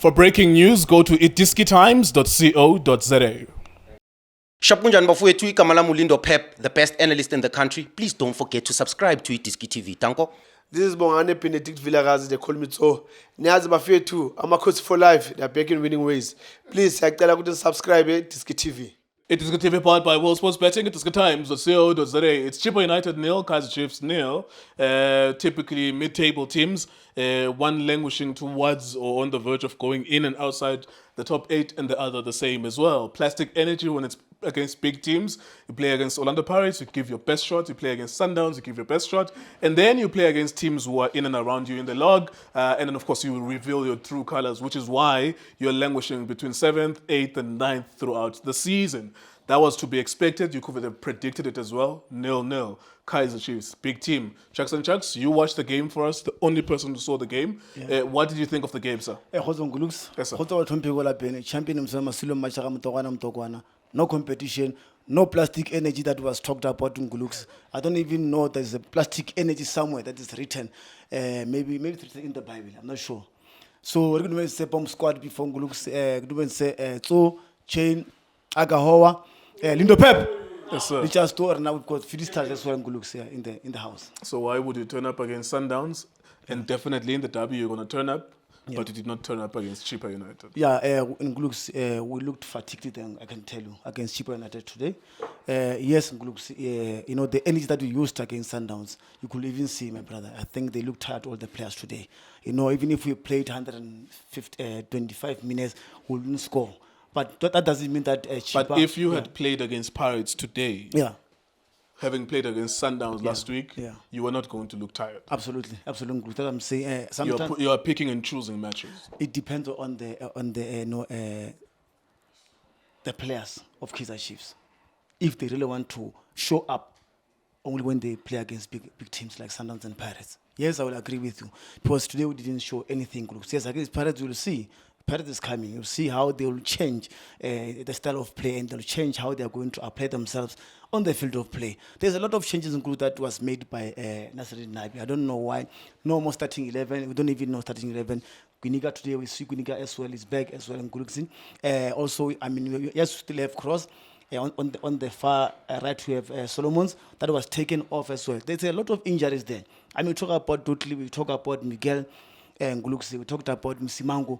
For breaking news, go to iDiskiTimes.co.za. Shapunjan bafowethu igama lami uLindo Pep, the best analyst in the country. Please don't forget to subscribe to iDiskiTV. Tanko. This is Bongane Benedict Villagazi, they call me so. Niazi bafowethu, Coach for life, they are back in winning ways. Please, siyacela ukuthi subscribe iDiskiTV. iDiskiTV powered by World Sports Betting. iDiskiTimes.co.za. It's Chippa United 0, Kaizer Chiefs 0. Typically mid-table teams, one languishing towards or on the verge of going in and outside the top 8, and the other the same as well. Plastic energy when it's against big teams. You play against Orlando Pirates, you give your best shot. You play against Sundowns, you give your best shot. And then you play against teams who are in and around you in the log. And then, of course, you will reveal your true colors, which is why you're languishing between 7th, 8th, and 9th throughout the season. That was to be expected. You could have predicted it as well. 0-0. Kaizer Chiefs, big team. Chucks and Chucks, you watched the game for us, the only person who saw the game. Yeah. What did you think of the game, sir? Yes, sir. Champion no competition, no plastic energy that was talked about in Ngulux. I don't even know there's a plastic energy somewhere that is written. Maybe it's written in the Bible, I'm not sure. So we're going to say bomb squad before Ngulux. We're going to say So, Chain, Agahowa, Lindo Pep. Yes, sir. We just do, and now we've got 50 stars as well in Ngulux here in the house. So why would you turn up against Sundowns? And definitely in the derby you're going to turn up. Yeah. But you did not turn up against Chippa United. Yeah, in Glux, we looked fatigued then, I can tell you, against Chippa United today. Yes, in Glux, the energy that we used against Sundowns, you could even see, my brother. I think they looked tired, all the players today. Even if we played 125 minutes, we wouldn't score. But that doesn't mean that Chippa... But if you had played against Pirates today... Yeah. Having played against Sundowns last week, you were not going to look tired. Absolutely. That's what I'm saying. You are picking and choosing matches. It depends on the players of Kaizer Chiefs. If they really want to show up only when they play against big teams like Sundowns and Pirates. Yes, I will agree with you. Because today we didn't show anything. Yes, against Pirates we'll see. Pirates is coming. You'll see how they will change the style of play, and they'll change how they're going to apply themselves on the field of play. There's a lot of changes in group that was made by Nasreddin Nabi. I don't know why. No more starting 11. We don't even know starting 11. Gwiniga today, we see Gwiniga as well is back as well in Guluksin. Also, yes, we still have Cross. On the far right, we have Solomons. That was taken off as well. There's a lot of injuries there. We talk about Dudley, we talk about Miguel. Nguluksi, we talked about Msimango.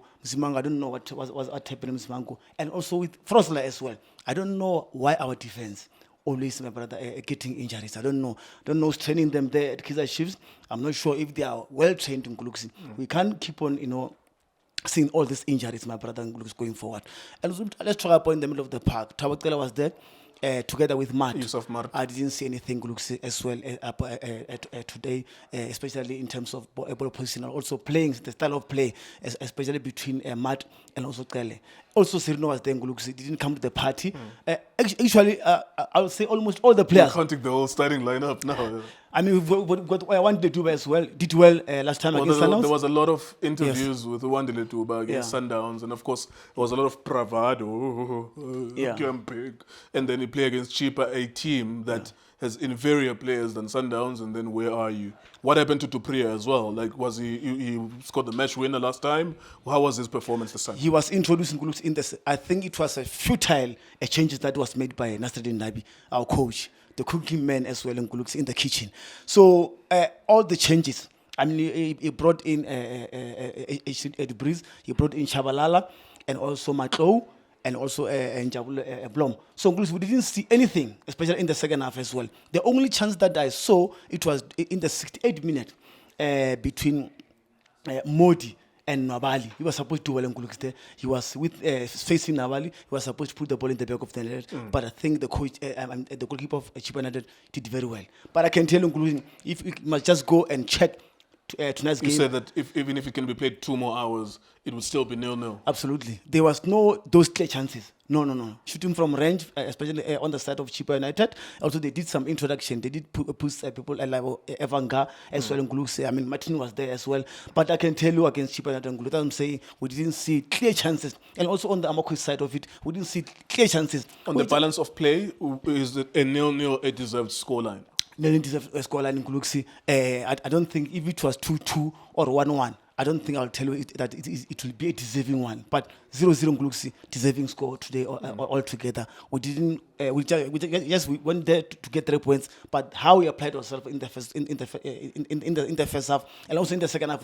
I don't know what happened to Msimango. And also with Frosler as well. I don't know why our defense always, my brother, getting injuries. I don't know. Who's training them there at Kaizer Chiefs. I'm not sure if they are well trained in Nguluksi. We can't keep on, seeing all these injuries, my brother, in Nguluksi going forward. And so, let's talk about in the middle of the park. Tawakela was there. Together with Matt, I didn't see anything as well today, especially in terms of ball position, also playing the style of play, especially between Matt and also Kele. Also, Serino was there. Didn't come to the party. Actually, I would say almost all the players. You can't take the whole starting lineup now. We've got Wande Letuba as well. Did well last time against Sundowns. There was a lot of interviews with Wande Letuba against Sundowns, and of course, there was a lot of bravado. And then you play against Chippa, a team that has inferior players than Sundowns, and then where are you? What happened to Tupria as well? Like, was he scored the match winner last time? How was his performance this time? He was introducing Nguluks in this. I think it was a futile changes that was made by Nasreddin Nabi, our coach, the cooking man as well in Nguluks in the kitchen. So all the changes. He brought in Breeze, he brought in Chabalala, and also Matlo, and also Njabule Blom. So we didn't see anything, especially in the second half as well. The only chance that I saw, it was in the 68th minute between Modi and Nabali. He was supposed to do well in Nguluks there. He was facing Nabali. He was supposed to put the ball in the back of the net. But I think the coach, the goalkeeper of Chippa United did very well. But I can tell you, if you must just go and check tonight's game. You said that even if it can be played 2 more hours, it would still be 0-0. Absolutely. There was those clear chances. No. Shooting from range, especially on the side of Chippa United. Also, they did some introduction. They did push people like Evanga as well in Nguluks. Martin was there as well. But I can tell you against Chippa United and Nguluks, I'm saying we didn't see clear chances. And also on the Amakwe side of it, we didn't see clear chances. On the balance of play, is it a 0-0 a deserved scoreline? Scoreline in Nguluks. I don't think if it was 2-2 or 1-1, I don't think I'll tell you that it will be a deserving one. But 0-0 Nguluksi, deserving score today altogether. We didn't. Yes, we went there to get 3 points. But how we applied ourselves in the first in the first half and also in the second half,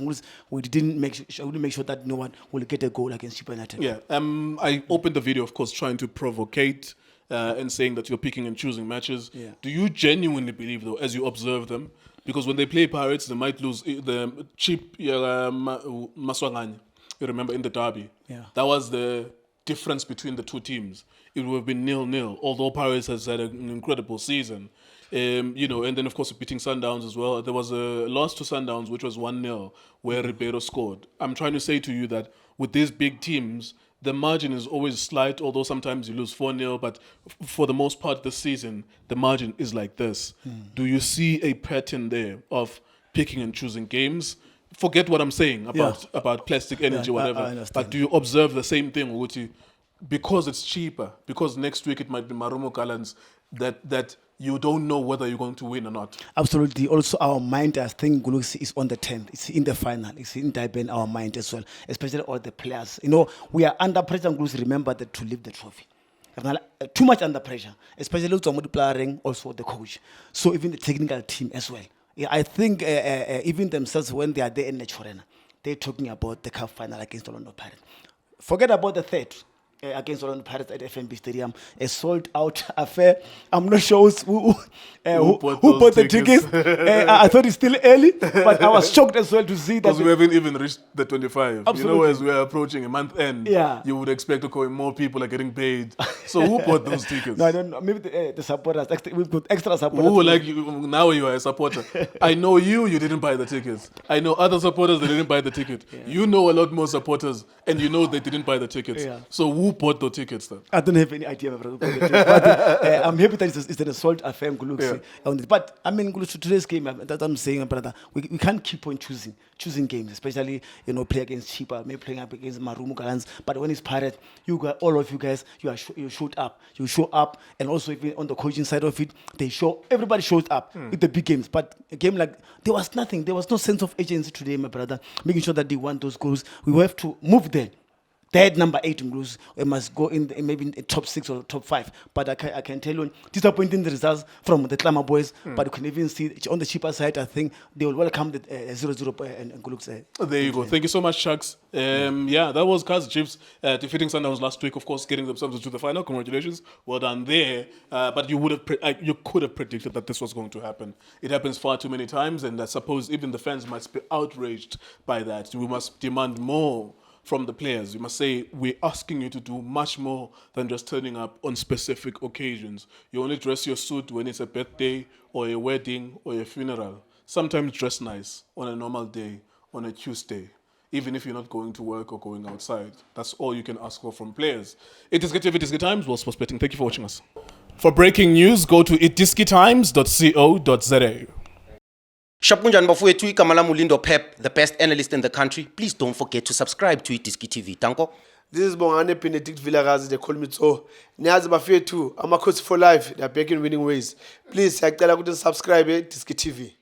we didn't make sure that no one will get a goal against Chippa United. Yeah. I opened the video, of course, trying to provocate and saying that you're picking and choosing matches. Yeah. Do you genuinely believe, though, as you observe them? Because when they play Pirates, they might lose the cheap Maswangani. You remember in the derby? Yeah. That was the difference between the two teams. It would have been 0-0, although Pirates has had an incredible season. And then, of course, beating Sundowns as well. There was a loss to Sundowns, which was 1-0, where Ribeiro scored. I'm trying to say to you that with these big teams, the margin is always slight, although sometimes you lose 4-0, but for the most part this season, the margin is like this. Do you see a pattern there of picking and choosing games? Forget what I'm saying about plastic energy, whatever. I understand. But do you observe the same thing, Uguti? Because it's cheaper, because next week it might be Marumo Kalans, that you don't know whether you're going to win or not. Absolutely. Also, our mind, I think, Nguluksi is on the 10th. It's in the final. It's in Durban, our mind as well, especially all the players. We are under pressure, Nguluksi, remember that to lift the trophy. Too much under pressure, especially playing, also the coach. So even the technical team as well. Yeah, I think even themselves, when they are there in Lechorena, they're talking about the cup final against Orlando Pirates. Forget about the third. Against Orlando Pirates at FNB Stadium, a sold-out affair. I'm not sure who bought the tickets. I thought it's still early, but I was shocked as well to see that. Because we haven't even reached the 25. Absolutely. As we are approaching a month end, Yeah. you would expect to go more people are getting paid. So who bought those tickets? No, I don't know. Maybe the supporters. We've got extra supporters. Now you are a supporter. I know you didn't buy the tickets. I know other supporters that didn't buy the ticket. Yeah. You know a lot more supporters, and you know they didn't buy the tickets. Yeah. So who bought the tickets then? I don't have any idea, my brother. But I'm happy that it's an assault affair, Nguluksi. But I mean, Nguluksi, today's game, that I'm saying, my brother, we can't keep on choosing games, especially play against Chippa, maybe playing up against Marumo Galans. But when it's Pirate, all of you guys, you showed up. You show up, and also even on the coaching side of it, everybody shows up with the big games. But a game like there was nothing, there was no sense of agency today, my brother. Making sure that they want those goals, we have to move there. They had number 8 in Blues. We must go in maybe in the top 6 or top 5. But I can tell you, disappointing the results from the Klama boys. But you can even see on the cheaper side, I think they will welcome the 0-0 and Nguluks. There you go. Thank you so much, Shucks. That was Kaizer Chiefs defeating Sundowns last week, of course, getting themselves to the final. Congratulations. Well done there. But you could have predicted that this was going to happen. It happens far too many times, and I suppose even the fans must be outraged by that. We must demand more from the players. You must say, we're asking you to do much more than just turning up on specific occasions. You only dress your suit when it's a birthday or a wedding or a funeral. Sometimes dress nice on a normal day, on a Tuesday, even if you're not going to work or going outside. That's all you can ask for from players. iDiskiTV, iDiski Times, World Sports Betting. Thank you for watching us. For breaking news, go to iDiskiTimes.co.za. Shapunjan bafowethu igama lami uLindo Pep, the best analyst in the country. Please don't forget to subscribe to iDiskiTV. Tanko. This is Bongane Benedict Vilakazi, they call me so. Niyazi bafethu, amakhosi for life, they are back in winning ways. Please, siyacela ukuthi subscribe iDiski TV.